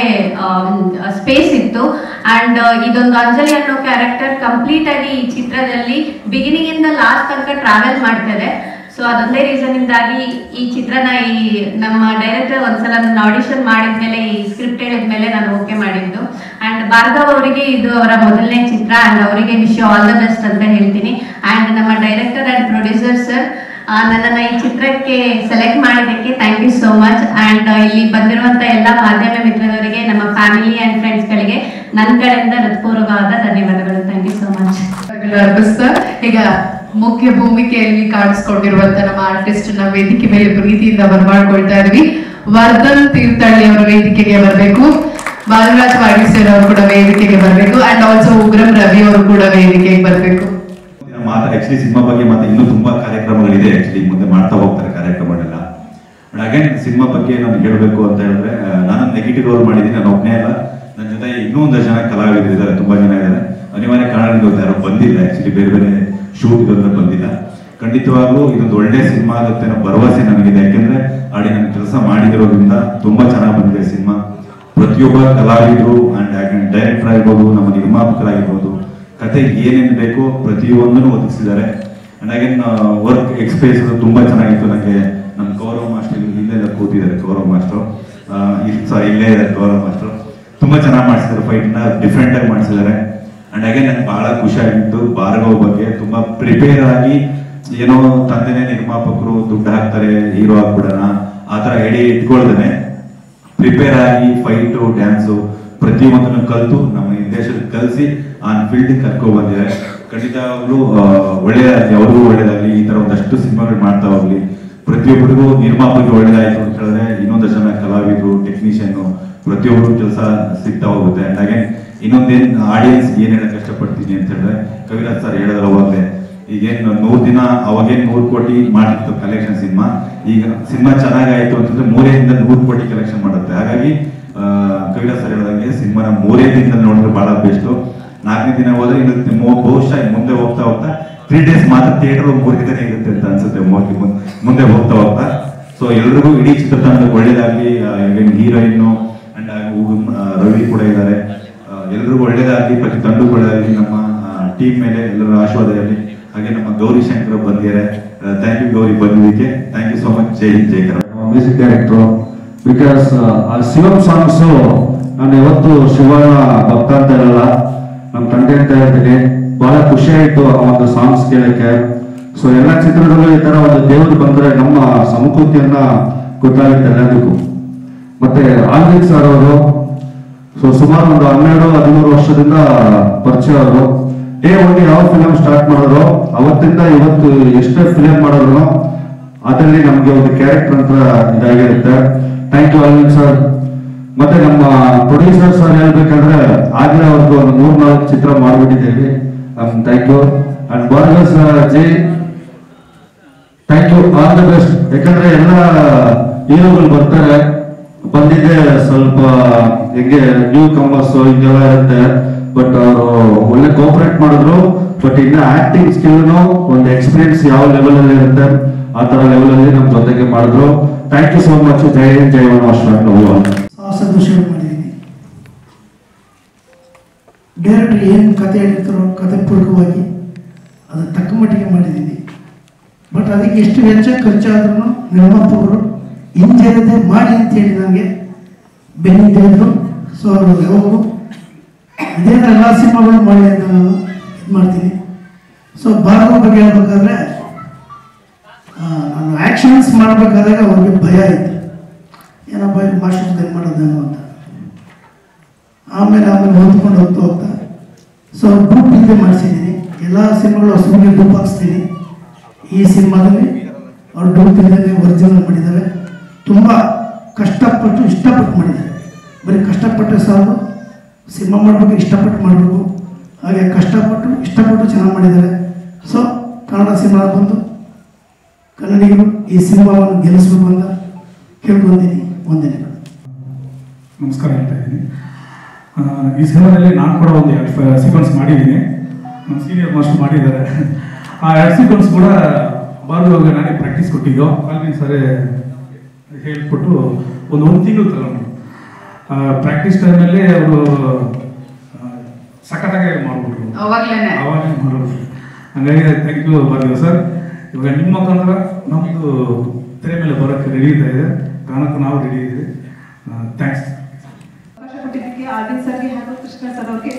ಸ್ಪೇಸ್ ಇತ್ತು. ಆ್ಯಂಡ್ ಇದೊಂದು ಅಂಜಲಿ ಅನ್ನೋ ಕ್ಯಾರೆಕ್ಟರ್ ಕಂಪ್ಲೀಟ್ ಆಗಿ ಈ ಚಿತ್ರದಲ್ಲಿ ಬಿಗಿನಿಂಗ್ ಇಂದ ಲಾಸ್ಟ್ ತನಕ ಟ್ರಾವೆಲ್ ಮಾಡ್ತದೆ. ಸೊ ಅದೊಂದೇ ರೀಸನ್ ಇಂದಾಗಿ ಈ ಚಿತ್ರನ ನಮ್ಮ ಡೈರೆಕ್ಟರ್ ಒಂದ್ಸಲ ನನ್ನ ಆಡಿಷನ್ ಮಾಡಿದ್ಮೇಲೆ, ಈ ಸ್ಕ್ರಿಪ್ಟ್ ಹೇಳಿದ್ಮೇಲೆ ನಾನು ಓಕೆ ಮಾಡಿದ್ದು. ಆ್ಯಂಡ್ ಭಾರ್ಗವ್ ಅವರಿಗೆ ಇದು ಅವರ ಮೊದಲನೇ ಚಿತ್ರ. ಆ್ಯಂಡ್ ಅವರಿಗೆ wish you all the best ಅಂತ ಹೇಳ್ತೀನಿ. ಆ್ಯಂಡ್ ನಮ್ಮ ಡೈರೆಕ್ಟರ್ ಆ್ಯಂಡ್ ಪ್ರೊಡ್ಯೂಸರ್ ಸರ್, ನನ್ನನ್ನು ಈ ಚಿತ್ರಕ್ಕೆ ಸೆಲೆಕ್ಟ್ ಮಾಡಿದ್ದಕ್ಕೆ thank you so much. And ಇಲ್ಲಿ ಬಂದಿರುವಂಥ ಎಲ್ಲ ಮಾಧ್ಯಮ ಮಿತ್ರರಿಗೆ, ನಮ್ಮ ಫ್ಯಾಮಿಲಿ ಆ್ಯಂಡ್ ಫ್ರೆಂಡ್ಸ್ಗಳಿಗೆ ನನ್ನ ಕಡೆಯಿಂದ ಹೃತ್ಪೂರ್ವಕವಾದ ಧನ್ಯವಾದಗಳು. Thank you so much. ಈಗ ಮುಖ್ಯ ಭೂಮಿಕೆಯಲ್ಲಿ ಕಾಣಿಸ್ಕೊಂಡಿರುವಂತ ನಮ್ಮ ಆರ್ಟಿಸ್ಟ್ ನ ವೇದಿಕೆ ಮೇಲೆ ಪ್ರೀತಿಯಿಂದ ಬರಮಾಡ್ಕೊಳ್ತಾ ಇದ್ವಿ. ವರ್ಧನ್ ತೀರ್ಥಹಳ್ಳಿ ಅವರ ವೇದಿಕೆಗೆ ಬರಬೇಕು, ಬಾಲರಾಜ್ ವಾಡಿಸರ್ ಅವರು ಕೂಡ ವೇದಿಕೆಗೆ ಬರಬೇಕು, ಅಂಡ್ ಆಲ್ಸೋ ಉಗ್ರಂ ರವಿ ಅವರು ಕೂಡ ವೇದಿಕೆಗೆ ಬರಬೇಕು. ಆಕ್ಚುಲಿ ಸಿನಿಮಾ ಬಗ್ಗೆ ಮತ್ತೆ ಇನ್ನೂ ತುಂಬಾ ಕಾರ್ಯಕ್ರಮಗಳಿದೆ. ಆಕ್ಚುಲಿ ಮುಂದೆ ಮಾಡ್ತಾ ಹೋಗ್ತಾರೆ ಕಾರ್ಯಕ್ರಮಗಳೆಲ್ಲ. ಬಟ್ ಅಗೇನ್ ಸಿನಿಮಾ ಬಗ್ಗೆ ನಾನು ಹೇಳಬೇಕು ಅಂತ ಹೇಳಿದ್ರೆ, ನಾನು ನೆಗೆಟಿವ್ ರೋಲ್ ಮಾಡಿದ್ದೀನಿ. ನಾನು ಒಬ್ಬನೇ ಅಲ್ಲ, ನನ್ನ ಜೊತೆ ಇನ್ನೂ ಒಂದಷ್ಟು ಜನ ಕಲಾವಿದರು ಇದ್ದಾರೆ, ತುಂಬಾ ಜನ ಇದ್ದಾರೆ. ಅನಿವಾರ್ಯ ಕಾರಣದಿಂದ ಯಾರು ಬಂದಿಲ್ಲ, ಆಕ್ಚುಲಿ ಬೇರೆ ಬೇರೆ ಶೂಟ್ ಇರೋದ್ರೆ ಬಂದಿಲ್ಲ. ಖಂಡಿತವಾಗ್ಲೂ ಇದೊಂದು ಒಳ್ಳೆ ಸಿನಿಮಾ ಆಗುತ್ತೆ ಅನ್ನೋ ಭರವಸೆ ನನಗಿದೆ. ಯಾಕೆಂದ್ರೆ ಆಡಿ ನಾನು ಕೆಲಸ ಮಾಡಿದಿರೋದ್ರಿಂದ ತುಂಬಾ ಚೆನ್ನಾಗಿ ಬಂದಿದೆ ಸಿನಿಮಾ. ಪ್ರತಿಯೊಬ್ಬ ಕಲಾವಿದರು ಅಂಡ್ ಡೈರೆಕ್ಟರ್ ಆಗಿರ್ಬೋದು, ನಮ್ಮ ನಿರ್ಮಾಪಕರಾಗಿರ್ಬೋದು, ಕತೆ ಏನೇನು ಬೇಕೋ ಪ್ರತಿಯೊಂದನ್ನು ಒದಗಿಸಿದ್ದಾರೆ. ಅಂಡ್ ಅಗೇನ್ ವರ್ಕ್ ಎಕ್ಸ್ಪೀರಿಯನ್ಸ್ ತುಂಬಾ ಚೆನ್ನಾಗಿತ್ತು. ನನಗೆ ನಮ್ಮ ಗೌರವ್ ಮಾಸ್ಟರ್ ಇಲ್ಲೇ ಕೂತಿದ್ದಾರೆ, ಗೌರವ್ ಮಾಸ್ಟರ್ ಇಲ್ಲೇ ಇದ್ದಾರೆ. ಗೌರವ್ ಮಾಸ್ಟರ್ ತುಂಬಾ ಚೆನ್ನಾಗಿ ಮಾಡಿಸಿದ್ದಾರೆ, ಫೈಟ್ನ ಡಿಫ್ರೆಂಟ್ ಆಗಿ ಮಾಡಿಸಿದ್ದಾರೆ. ಅಂಡ್ ಅಗೇನ್ ನನಗೆ ಬಹಳ ಖುಷಿ ಆಗಿತ್ತು ಭಾರ್ಗವ್ ಬಗ್ಗೆ. ತುಂಬಾ ಪ್ರಿಪೇರ್ ಆಗಿ, ಏನೋ ತಂದೆನೇ ನಿರ್ಮಾಪಕರು ದುಡ್ಡು ಹಾಕ್ತಾರೆ ಹೀರೋ ಆಗ್ಬಿಡೋಣ ಆ ಥರ ಐಡಿಯಾ ಇಟ್ಕೊಳ್ದೇನೆ ಪ್ರಿಪೇರ್ ಆಗಿ ಫೈಟು ಡ್ಯಾನ್ಸು ಪ್ರತಿಯೊಂದನ್ನು ಕಲಿತು ನಮ್ಮ ದೇಶಕ್ಕೆ ಕಲಿಸಿ ಆನ್ ಫೀಲ್ಡ್ ಕರ್ಕೊ ಬಂದಿದ್ದಾರೆ. ಖಂಡಿತವಾಗ್ಲೂ ಒಳ್ಳೆಯದಾಗಲಿ, ಅವ್ರಿಗೂ ಒಳ್ಳೇದಾಗಲಿ. ಈ ತರ ಒಂದಷ್ಟು ಸಿನಿಮಾಗಳು ಮಾಡ್ತಾ ಹೋಗ್ಲಿ. ಪ್ರತಿಯೊಬ್ಬರಿಗೂ ನಿರ್ಮಾಪಕರಿಗೆ ಒಳ್ಳೇದಾಯ್ತು ಅಂತ ಹೇಳಿದ್ರೆ ಇನ್ನೊಂದಷ್ಟು ಜನ ಕಲಾವಿದರು, ಟೆಕ್ನಿಷಿಯನ್ ಪ್ರತಿಯೊಬ್ಬರು ಕೆಲಸ ಸಿಗ್ತಾ ಹೋಗುತ್ತೆ. ಅಂಡ್ ಅಗೇನ್ ಇನ್ನೊಂದೇನು ಆಡಿಯನ್ಸ್ ಏನ್ ಹೇಳಕ್ ಕಷ್ಟಪಡ್ತೀನಿ ಅಂತ ಹೇಳಿದ್ರೆ, ಕವಿರಾಜ್ ಸರ್ ಹೇಳಿದ್ರೆ ಅವಾಗಲೇ ಈಗೇನು 100 ದಿನ ಅವಾಗೇನು 100 ಕೋಟಿ ಮಾಡಿತ್ತು ಕಲೆಕ್ಷನ್ ಸಿನಿಮಾ. ಈಗ ಸಿನಿಮಾ ಚೆನ್ನಾಗಾಯ್ತು ಅಂತಂದ್ರೆ 3 ದಿನದಿಂದ 100 ಕೋಟಿ ಕಲೆಕ್ಷನ್ ಮಾಡುತ್ತೆ. ಹಾಗಾಗಿ ಕವಿರಾಜ್ ಸರ್ ಹೇಳಿದಂಗೆ ಸಿನಿಮಾನ 3 ದಿನದಲ್ಲಿ ನೋಡಿದ್ರೆ ಬಹಳ ಬೆಸ್ಟ್. 4ನೇ ದಿನ ಹೋದ್ರೆ ಇನ್ನು ಬಹುಶಃ ಮುಂದೆ ಹೋಗ್ತಾ ಹೋಗ್ತಾ 3 days ಮಾತ್ರ ಥಿಯೇಟರ್ 3 ದಿನ ಇರುತ್ತೆ ಅಂತ ಅನ್ಸುತ್ತೆ ಮುಂದೆ ಹೋಗ್ತಾ ಹೋಗ್ತಾ. ಸೊ ಎಲ್ರಿಗೂ ಇಡೀ ಚಿತ್ರತಂಡ ಒಳ್ಳೇದಾಗ್ಲಿ. ಹೀರೋಯಿನ್ ಅಂಡ್ ಅಂಡ್ ರವಿ ಕೂಡ ಇದ್ದಾರೆ. ಎಲ್ರಿಗೂ ಒಳ್ಳೇದಾಗಲಿ, ಪ್ರತಿ ತಂಡಕ್ಕೂ ಒಳ್ಳೇದಾಗಲಿ, ನಮ್ಮ ಟೀಮ್ ಮೇಲೆ ಎಲ್ಲರ ಆಶೀರ್ವಾದ ಇರಲಿ. ಹಾಗೆ ನಮ್ಮ ಗೌರಿ ಶಂಕರ್ ಬಂದಿದ್ದಾರೆ. ಥ್ಯಾಂಕ್ ಯು ಗೌರಿ ಬಂದಿದ್ದಕ್ಕೆ. Thank you so much. ಜೈ ಹಿಂದ್ ಜೈ Karnataka. Music director, because Shivam songs ನಾನು ಯಾವತ್ತು ಶಿವನ ಭಕ್ತ ಅಂತ ಇರಲ್ಲ, ನಮ್ಮ ತಂದೆ ಅಂತ ಹೇಳ್ತೀನಿ. ಬಹಳ ಖುಷಿ ಆಯ್ತು ಆ ಒಂದು ಸಾಂಗ್ಸ್ ಕೇಳಕ್ಕೆ. ಸೊ ಎಲ್ಲ ಚಿತ್ರದಲ್ಲೂ ಈ ತರ ಒಂದು ದೇವರು ಬಂದ್ರೆ ನಮ್ಮ ಸಮಕೂತಿಯನ್ನ ಗೊತ್ತಾಗುತ್ತೆ ಎಲ್ಲದಕ್ಕೂ. ಮತ್ತೆ ಆಲ್ವಿನ್ ಸರ್ ಅವರು ಸುಮಾರು ಒಂದು 12-13 ವರ್ಷದಿಂದ ಪರಿಚಯ ಅವರು. ಒಂದು ಯಾವ ಫಿಲಂ ಸ್ಟಾರ್ಟ್ ಮಾಡಿದ್ರು ಅವತ್ತಿಂದ ಇವತ್ತು ಎಷ್ಟೇ ಫಿಲಂ ಮಾಡಿದ್ರು ಅದರಲ್ಲಿ ನಮ್ಗೆ ಒಂದು ಕ್ಯಾರೆಕ್ಟರ್ ಅಂತ ಇದಾಗಿರುತ್ತೆ. Thank you Alvin sir. ಮತ್ತೆ ನಮ್ಮ ಪ್ರೊಡ್ಯೂಸರ್ ಸರ್ ಹೇಳ್ಬೇಕಂದ್ರೆ ಆಗ್ಲೇ ಅವ್ರದ್ದು ಒಂದು 3-4 ಚಿತ್ರ ಮಾಡ್ಬಿಟ್ಟಿದ್ದೇವೆ. Thank you. ಅಂಡ್ ಬಾರ್ಗಸ್ Jai, thank you, all the best. ಯಾಕಂದ್ರೆ ಎಲ್ಲ ಹೀರೋಗಳು ಬರ್ತಾರೆ, ಬಂದಿದ್ದೆ ಸ್ವಲ್ಪ ಹೆಂಗೆ ನ್ಯೂ ಕಮರ್ಸ್ ಹಿಂಗೆಲ್ಲ ಇರುತ್ತೆ. ಬಟ್ ಅವರು ಒಳ್ಳೆ ಕೋಪರೇಟ್ ಮಾಡಿದ್ರು. ಬಟ್ ಇನ್ನ ಆಕ್ಟಿಂಗ್ ಸ್ಕಿಲ್ ಒಂದು ಎಕ್ಸ್ಪೀರಿಯನ್ಸ್ ಯಾವ ಲೆವೆಲ್ ಅಲ್ಲಿ ಇರುತ್ತೆ ಆ ತರ ಲೆವೆಲ್ ಅಲ್ಲಿ ನಮ್ ಜೊತೆಗೆ ಮಾಡಿದ್ರು. Thank you so much. ಜೈ ಹಿಂದ್ ಜೈ ಸಾಹಸದ ವಿಷಯ ಮಾಡಿದ್ದೀನಿ. ಡೈರೆಕ್ಟರ್ ಏನು ಕತೆ ಹೇಳಿರ್ತಾರೋ ಕತೆ ಪೂರ್ವಕವಾಗಿ ಅದು ತಕ್ಕ ಮಟ್ಟಿಗೆ ಮಾಡಿದ್ದೀನಿ. ಬಟ್ ಅದಕ್ಕೆ ಎಷ್ಟು ವೆಚ್ಚ ಖರ್ಚಾದ್ರೂ ನಿರ್ಮಾಪಕರು ಹಿಂಜರಿದೆ ಮಾಡಿ ಅಂತೇಳಿ ನನಗೆ ಬೆನ್ನಿಂದ ಇದ್ರು. ಸೊ ಅವರು ಯಾವಾಗಲೂ ಇದೇ ಎಲ್ಲ ಸಿನಿಮಾಗಳು ಮಾಡಿ ಅಂತ ನಾನು ಇದು ಮಾಡ್ತೀನಿ. ಸೊ ಭಾರತ ಬಗ್ಗೆ ಹೇಳ್ಬೇಕಾದ್ರೆ ನಾನು ಆ್ಯಕ್ಷನ್ಸ್ ಮಾಡಬೇಕಾದಾಗ ಅವ್ರಿಗೆ ಭಯ ಆಯಿತು, ಏನಪ್ಪ ಇಲ್ಲಿ ಮಾಸ್ಟರ್ ಮಾಡೋದೇನೋ ಅಂತ. ಆಮೇಲೆ ಹೊಂದ್ಕೊಂಡು ಹೋಗ್ತಾ ಸೊ ಡೂಪ್ ಹಿಂದೆ ಮಾಡಿಸಿದ್ದೀನಿ. ಎಲ್ಲ ಸಿನಿಮಾಗಳು ಹೊಸದಾಗಿ ಡೂಪ್ ಹಾಕ್ಸ್ತೀನಿ. ಈ ಸಿನಿಮಾದಲ್ಲಿ ಅವ್ರು ಡೂಪ್ ಇಲ್ಲದೆ ಒರಿಜಿನಲ್ ಮಾಡಿದ್ದಾರೆ. ತುಂಬ ಕಷ್ಟಪಟ್ಟು ಇಷ್ಟಪಟ್ಟು ಮಾಡಿದ್ದಾರೆ. ಬರೀ ಕಷ್ಟಪಟ್ಟರೆ ಸಾಕು, ಸಿನಿಮಾ ಮಾಡಬೇಕು, ಇಷ್ಟಪಟ್ಟು ಮಾಡಬೇಕು. ಹಾಗೆ ಕಷ್ಟಪಟ್ಟು ಇಷ್ಟಪಟ್ಟು ಚೆನ್ನಾಗಿ ಮಾಡಿದ್ದಾರೆ. ಸೊ ಕನ್ನಡ ಸಿನಿಮಾ ಬಂದು ಕನ್ನಡಿಗರು ಈ ಸಿನಿಮಾವನ್ನು ಗೆಲ್ಲಿಸಬೇಕು ಅಂತ ಕೇಳ್ಕೊತೀನಿ. ವಂದನೆಗಳು. ನಮಸ್ಕಾರ ಹೇಳ್ತಾ ಇದ್ದೀನಿ. ಈ ಸಿನಿಮಾದಲ್ಲಿ ನಾನು ಕೂಡ ಒಂದು 2 ಸೀಕ್ವೆನ್ಸ್ ಮಾಡಿದ್ದೀನಿ. ನಮ್ಮ ಸೀನಿಯರ್ ಮಾಸ್ಟರ್ ಮಾಡಿದ್ದಾರೆ. ಆ 2 ಸೀಕ್ವೆನ್ಸ್ ಕೂಡ ಬರುವಾಗ ನಾನೇ ಪ್ರಾಕ್ಟೀಸ್ ಕೊಟ್ಟಿದ್ದು. ಆಲ್ವಿನ್ ಸರೇ ಹೇಳ್ಕೊಟ್ಟು ಒಂದು ತಿಂಗಳು ತಗೊಂಡು ಪ್ರಾಕ್ಟೀಸ್ ಟೈಮಲ್ಲಿ ಅವರು ಸಖತ್ತಾಗಿ ಮಾಡ್ಬಿಟ್ರು. ಅವಾಗಲೇ ಮಾಡೋರು. ಹಾಗಾಗಿ ಥ್ಯಾಂಕ್ ಯು ಬರ್ತೀವಿ ಸರ್. ಇವಾಗ ನಿಮ್ಮ ಮುಖಾಂತರ ನಮ್ಮದು ತೆರೆ ಮೇಲೆ ಬರೋಕ್ಕೆ ರೆಡಿ ಇದೆ, ಕಾರಣಕ್ಕೂ ನಾವು ರೆಡಿ ಇದೆ. ಥ್ಯಾಂಕ್ಸ್. ಅವಕಾಶ ಕೊಟ್ಟಿದ್ದಕ್ಕೆ ಆಲ್ವಿನ್ ಸರ್ಗೆ ಹಾಗೂ ಕೃಷ್ಣ ಸರ್ ಅವ್ರಿಗೆ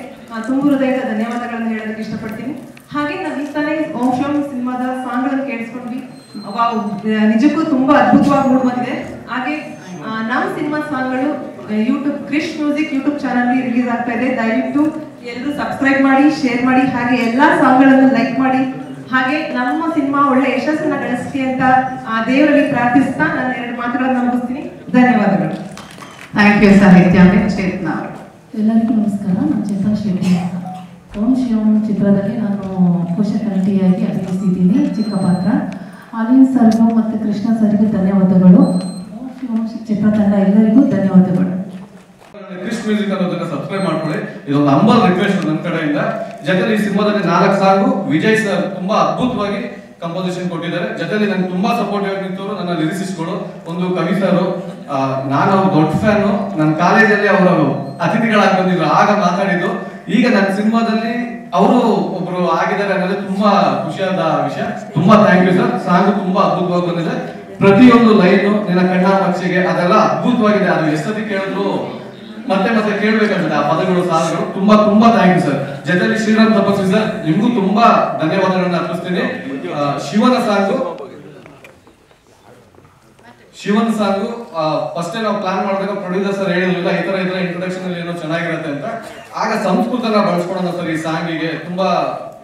ತುಂಬ ಹೃದಯದ ಧನ್ಯವಾದಗಳನ್ನು ಹೇಳೋದಕ್ಕೆ ಇಷ್ಟಪಡ್ತೀನಿ. ಹಾಗೆ ನಾವು ಈ ತಾನೇ ಓಂ ಶಿವಂ ಸಿನಿಮಾದ ಸಾಂಗ್ಗಳನ್ನು ಕೇಳಿಸ್ಕೊಂಡ್ವಿ. ನಿಜಕ್ಕೂ ತುಂಬಾ ಅದ್ಭುತವಾಗಿ ಮೂಡ್ ಬಂದಿದೆ. ಹಾಗೆ ನಮ್ಮ ಸಿನಿಮಾ ಸಾಂಗ್ಗಳು ಯೂಟ್ಯೂಬ್ ಕ್ರಿಶ್ ಮ್ಯೂಸಿಕ್ ಯೂಟ್ಯೂಬ್ ಚಾನಲ್ ರಿಲೀಸ್ ಆಗ್ತಾ ಇದೆ. ದಯವಿಟ್ಟು ಎಲ್ಲರೂ ಸಬ್ಸ್ಕ್ರೈಬ್ ಮಾಡಿ, ಶೇರ್ ಮಾಡಿ, ಹಾಗೆ ಎಲ್ಲಾ ಸಾಂಗ್ಗಳನ್ನು ಲೈಕ್ ಮಾಡಿ. ಹಾಗೆ ನಮ್ಮ ಸಿನಿಮಾ ಒಳ್ಳೆ ಯಶಸ್ಸನ್ನ ಗಳಿಸ್ಲಿ ಅಂತ ದೇವರಲ್ಲಿ ಪ್ರಾರ್ಥಿಸ್ತಾ ನಾನು 2 ಮಾತುಗಳನ್ನು ಮುಗಿಸ್ತೀನಿ. ಧನ್ಯವಾದಗಳು. ಥ್ಯಾಂಕ್ ಯು ಸಾಹಿತ್ಯ. ಚೇತನಾ. ಎಲ್ಲರಿಗೂ ನಮಸ್ಕಾರ. ನಾನು ಚೇತನಾ ಶೆಟ್ಟಿ. ಓಂ ಶಿವಂ ಚಿತ್ರದಲ್ಲಿ ನಾನು ಪೋಷಕ ನಟಿಯಾಗಿ ಅಭಿನಯಿಸಿದ್ದೀನಿ, ಚಿಕ್ಕ ಪಾತ್ರ. ಆಲಿನ್ ಸರ್ಗೂ ಮತ್ತು ಕೃಷ್ಣ ಸರ್ಗೂ ಧನ್ಯವಾದಗಳು. ಓಂ ಶಿವಂ ಚಿತ್ರತಂಡ ಎಲ್ಲರಿಗೂ ಧನ್ಯವಾದಗಳು. ಕ್ರಿಶ್ ಮ್ಯೂಸಿಕ್ ಅನ್ನೋದನ್ನ ಸಬ್ಸ್ಕ್ರೈಬ್ ಮಾಡ್ಕೊಳ್ಳಿ. ಇದೊಂದು ಹಂಬಲ್ ರಿಕ್ವೆಸ್ಟ್ ನನ್ನ ಕಡೆಯಿಂದ. ಜೊತೆಲಿ ಈ ಸಿನಿಮಾದಲ್ಲಿ 4 ಸಾಂಗು ವಿಜಯ್ ಸರ್ ತುಂಬಾ ಅದ್ಭುತವಾಗಿ ಕಂಪೋಸಿಷನ್ ಕೊಟ್ಟಿದ್ದಾರೆ. ಜೊತೆಲಿ ನನಗೆ ತುಂಬಾ ಸಪೋರ್ಟಿವ್ ಆಗಿ ನಿಂತವರು ನನ್ನ ಲಿರಿಸಿಸ್ಟ್ಗಳು. ಒಂದು ಕವಿ ಸರ್, ನಾನು ಅವ್ರ ದೊಡ್ಡ ಫ್ಯಾನು. ನನ್ನ ಕಾಲೇಜಲ್ಲಿ ಅವರು ಅತಿಥಿಗಳಾಗಿ ಬಂದಿದ್ರು, ಆಗ ಮಾತಾಡಿದ್ದು. ಈಗ ನನ್ನ ಸಿನಿಮಾದಲ್ಲಿ ಅವರು ಒಬ್ರು ಆಗಿದ್ದಾರೆ ಅನ್ನೋದು ತುಂಬಾ ಖುಷಿಯಾದ ವಿಷಯ. ತುಂಬಾ ಥ್ಯಾಂಕ್ ಯು ಸರ್. ಸಾಂಗ್ ತುಂಬಾ ಅದ್ಭುತವಾಗಿ ಬಂದಿದೆ. ಪ್ರತಿಯೊಂದು ಲೈನು ನಿನ್ನ ಕಣ್ಣ ಪಕ್ಷಿಗೆ ಅದೆಲ್ಲ ಅದ್ಭುತವಾಗಿದೆ. ಅದು ಎಷ್ಟೊತ್ತಿ ಕೇಳಿದ್ರು ಮತ್ತೆ ಮತ್ತೆ ಕೇಳ್ಬೇಕಂತ ಆ ಪದಗಳು, ಸಾಲುಗಳು. ತುಂಬಾ ತುಂಬಾ ಥ್ಯಾಂಕ್ ಯು ಸರ್. ಜೊತೆಲಿ ಶ್ರೀರಾಮ್ ತಪಸ್ವಿ ಸರ್, ನಿಮ್ಗೂ ತುಂಬಾ ಧನ್ಯವಾದಗಳನ್ನ ಅರ್ಪಿಸ್ತೀನಿ. ಶಿವನ ಸಾಂಗು ಫಸ್ಟ್ ನಾವು ಪ್ಲಾನ್ ಮಾಡಿದಾಗ ಪ್ರೊಡ್ಯೂಸರ್ ಸರ್ ಹೇಳಿದ್ರಿಲ್ಲ ಈ ತರ ಇಂಟ್ರೊಡಕ್ಷನ್ ಅಲ್ಲಿ ಏನೋ ಚೆನ್ನಾಗಿರುತ್ತೆ ಅಂತ. ಆಗ ಸಂಸ್ಕೃತನ ಬಳಸ್ಕೊಳ್ಳೋಣ ಸರ್ ಈ ಸಾಂಗಿಗೆ. ತುಂಬಾ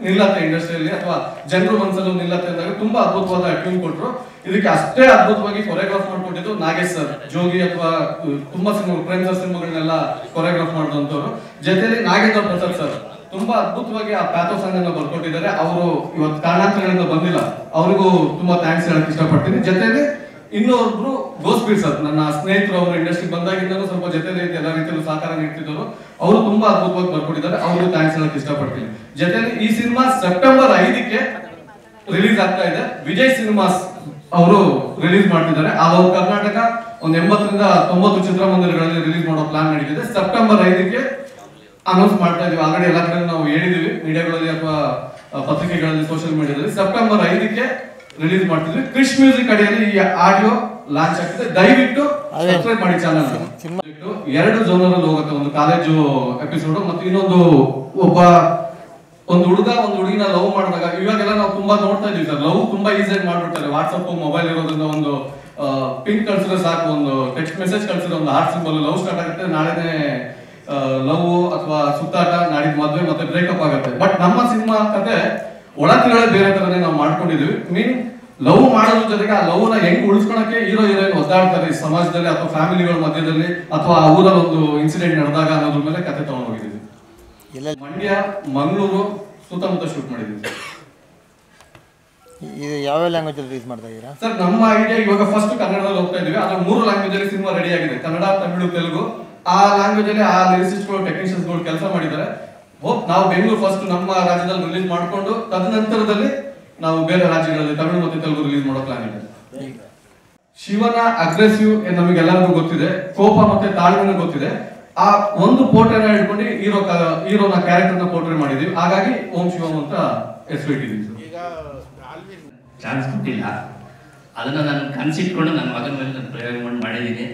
ನಿಲ್ಲತ್ತೆ ಇಂಡಸ್ಟ್ರಿಯಲ್ಲಿ ಅಥವಾ ಜನರು ಮನಸ್ಸಲ್ಲೂ ನಿಲ್ಲತ್ತೆ ಅಂದಾಗ ತುಂಬಾ ಅದ್ಭುತವಾದ ಟ್ಯೂನ್ ಕೊಟ್ರು. ಇದಕ್ಕೆ ಅಷ್ಟೇ ಅದ್ಭುತವಾಗಿ ಕೊರಿಯೋಗ್ರಾಫ್ ಮಾಡ್ಕೊಟ್ಟಿದ್ದು ನಾಗೇಶ್ ಸರ್. ಜೋಗಿ ಅಥವಾ ತುಂಬಾ ಸಿನಿಮಾ ಪ್ರೇಮ್ ಸರ್ ಸಿನಿಮಾಗಳನ್ನೆಲ್ಲ ಕೊರಿಯೋಗ್ರಾಫ್ ಮಾಡಿದಂತವ್ರು. ಜೊತೆಲಿ ನಾಗೇಂದ್ರ ಪ್ರಸಾದ್ ಸರ್ ತುಂಬಾ ಅದ್ಭುತವಾಗಿ ಆ ಪ್ಯಾಥೋ ಸಾಂಗ್ ಅನ್ನ ಬರ್ಕೊಟ್ಟಿದ್ದಾರೆ. ಅವರು ಇವತ್ತು ಕಾರಣಾಂತರಗಳಿಂದ ಬಂದಿಲ್ಲ, ಅವ್ರಿಗೂ ತುಂಬಾ ಥ್ಯಾಂಕ್ಸ್ ಹೇಳಕ್ ಇಷ್ಟಪಡ್ತೀನಿ. ಜೊತೆಲಿ ಇನ್ನೊಬ್ರು ಗೋಸ್ಪೀರ್ ಸರ್, ನನ್ನ ಸ್ನೇಹಿತರು. ಅವರು ಇಂಡಸ್ಟ್ರಿ ಬಂದಾಗಿಂದಲೂ ಸ್ವಲ್ಪ ಜೊತೆಲಿ ಎಲ್ಲ ರೀತಿಯಲ್ಲೂ ಸಹಕಾರ ನೀಡ್ತಿದ್ದರು. ಅವರು ತುಂಬಾ ಅದ್ಭುತವಾಗಿ ಬರ್ಕೊಟ್ಟಿದ್ದಾರೆ, ಅವ್ರಿಗೂ ಥ್ಯಾಂಕ್ಸ್ ಹೇಳಕ್ ಇಷ್ಟಪಡ್ತೀನಿ. ಜೊತೆಲಿ ಈ ಸಿನಿಮಾ ಸೆಪ್ಟೆಂಬರ್ 5ಕ್ಕೆ ರಿಲೀಸ್ ಆಗ್ತಾ ಇದೆ. ವಿಜಯ್ ಸಿನಿಮಾಸ್ ಅವರು ರಿಲೀಸ್ ಮಾಡ್ತಿದ್ದಾರೆ. ಆ ಲವ್ ಕರ್ನಾಟಕ ಒಂದು 80ರಿಂದ 90 ಚಿತ್ರಮಂದಿರಗಳಲ್ಲಿ ರಿಲೀಸ್ ಮಾಡೋ ಪ್ಲಾನ್ ನಡೀತಿದೆ. ಸೆಪ್ಟೆಂಬರ್ 5ಕ್ಕೆ ಅನೌನ್ಸ್ ಮಾಡ್ತಾ ಇದೀವಿ. ಆಲ್ರೆಡಿ ಎಲ್ಲ ಕಡೆ ನಾವು ಹೇಳಿದೀವಿ, ಮೀಡಿಯಾಗಳಲ್ಲಿ ಅಥವಾ ಪತ್ರಿಕೆಗಳಲ್ಲಿ, ಸೋಷಿಯಲ್ ಮೀಡಿಯಾದಲ್ಲಿ. ಸೆಪ್ಟೆಂಬರ್ 5ಕ್ಕೆ ರಿಲೀಸ್ ಮಾಡ್ತಿದ್ವಿ. ಕ್ರಿಶ್ ಮ್ಯೂಸಿಕ್ ಅಡಿಯಲ್ಲಿ ಈ ಆಡಿಯೋ ಲಾಂಚ್ ಆಗ್ತಿದೆ. ದಯವಿಟ್ಟು ಸಬ್ಸ್ಕ್ರೈಬ್ ಮಾಡಿ ಚಾನಲ್. 2 ಜೋನರ್ ಅಲ್ಲಿ ಹೋಗುತ್ತೆ. ಒಂದು ಕಾಲೇಜು ಎಪಿಸೋಡ್ ಮತ್ತು ಇನ್ನೊಂದು ಒಂದು ಹುಡುಗ ಒಂದು ಹುಡುಗಿನ ಲವ್ ಮಾಡಿದಾಗ, ಇವಾಗೆಲ್ಲ ನಾವು ತುಂಬಾ ನೋಡ್ತಾ ಇದೀವಿ ಸರ್, ಲವ್ ತುಂಬಾ ಈಸಿಯಾಗಿ ಮಾಡ್ಬಿಡ್ತಾರೆ. ವಾಟ್ಸಪ್ ಮೊಬೈಲ್ ಇರೋದ್ರಿಂದ ಒಂದು ಪಿಂಕ್ ಕಳ್ಸಿದ್ರೆ ಸಾಕು, ಒಂದು ಟೆಕ್ಸ್ಟ್ ಮೆಸೇಜ್ ಕಳ್ಸಿದ್ರೆ ಒಂದು ಹಾರ್ಟ್ ಸಿಂಬಲ್, ಲವ್ ಸ್ಟಾರ್ಟ್ ಆಗುತ್ತೆ. ನಾಳೆನೆ ಲವ್ ಅಥವಾ ಸುತ್ತಾಟ, ನಾಡಿದ ಮದ್ವೆ ಮತ್ತೆ ಬ್ರೇಕಪ್ ಆಗುತ್ತೆ. ಬಟ್ ನಮ್ಮ ಸಿನಿಮಾ ಕತೆ ಒಳತಿಗಳೇ ಬೇರೆ ತರನೇ ನಾವು ಮಾಡ್ಕೊಂಡಿದ್ವಿ. ಮೀನ್ ಲವ್ ಮಾಡೋದ್ರ ಜೊತೆಗೆ ಆ ಲವ್ ನ ಹೆಂಗ್ ಉಳಿಸ್ಕೊಳಕ್ಕೆ ಹೀರೋ ಹೀರೋಯಿನ್ ಒದ್ದಾಡ್ತಾರೆ ಈ ಸಮಾಜದಲ್ಲಿ ಅಥವಾ ಫ್ಯಾಮಿಲಿಗಳ ಮಧ್ಯದಲ್ಲಿ ಅಥವಾ ಆ ಊರಲ್ಲಿ ಒಂದು ಇನ್ಸಿಡೆಂಟ್ ನಡೆದಾಗ ಅನ್ನೋದ್ರ ಮೇಲೆ ಕತೆ ತಗೊಂಡು ಹೋಗಿದ್ದೀವಿ. ಮಂಡ್ಯ, ಮಂಗಳೂರು ಸುತ್ತಮುತ್ತ ಶೂಟ್ ಮಾಡಿದ್ದೀವಿ. ಇದು ಯಾವ ಲ್ಯಾಂಗ್ವೇಜ್ ಅಲ್ಲಿ ರಿಲೀಸ್ ಮಾಡ್ತಾ ಇದ್ದೀರಾ ಸರ್? ನಮ್ಮ ಐಡಿಯಾ ಇವಾಗ ಫಸ್ಟ್ ಕನ್ನಡದಲ್ಲಿ ಹೋಗ್ತಾ ಇದೀವಿ. ಆದ್ರೆ 3 ಲ್ಯಾಂಗ್ವೇಜ್ ಅಲ್ಲಿ ಸಿನಿಮಾ ರೆಡಿ ಆಗಿದೆ. ಕನ್ನಡ, ತಮಿಳು, ತೆಲುಗು. ಆ ಲ್ಯಾಂಗ್ವೇಜ್ ಅಲ್ಲಿ ಆ ಲಿರಿಸಿಸ್ಟ್ಗಳು, ಟೆಕ್ನಿಷಿಯನ್ಸ್ಗಳು ಕೆಲಸ ಮಾಡಿದ್ದಾರೆ. ಹೋಪ್ ನಾವು ಬೆಂಗಳೂರು ಫಸ್ಟ್ ನಮ್ಮ ರಾಜ್ಯದಲ್ಲಿ ರಿಲೀಸ್ ಮಾಡಿಕೊಂಡು ತದನಂತರದಲ್ಲಿ ನಾವು ಬೇರೆ ರಾಜ್ಯಗಳಲ್ಲಿ ತಮಿಳು ಮತ್ತು ತೆಲುಗು ರಿಲೀಸ್ ಮಾಡೋ ಪ್ಲಾನ್ ಇದೆ. ಶಿವನ ಅಗ್ರೆಸಿವ್ ನಮಗೆಲ್ಲರಿಗೂ ಗೊತ್ತಿದೆ, ಕೋಪ ಮತ್ತೆ ತಾಳ್ಮೆನೂ ಗೊತ್ತಿದೆ. ಆ ಒಂದು ಪೋರ್ಟ್ರೇನ ಹಿಡ್ಕೊಂಡು ಹೀರೋನ ಕ್ಯಾರೆಕ್ಟರ್ನ ಪೋರ್ಟ್ರೇ ಮಾಡಿದೀವಿ. ಹಾಗಾಗಿ ಓಂ ಶಿವಂ ಅಂತ ಹೆಸರು ಇಟ್ಟಿದ್ದೀವಿ. ಚಾನ್ಸ್ ಕೊಟ್ಟಿಲ್ಲ, ಅದನ್ನ ನಾನು ಕನ್ಸಿಟ್ಕೊಂಡು ನನ್ನ ಮಗನ ಮೇಲೆ ನಾನು ಪ್ರಯೋಗ ಮಾಡಿದ್ದೀನಿ.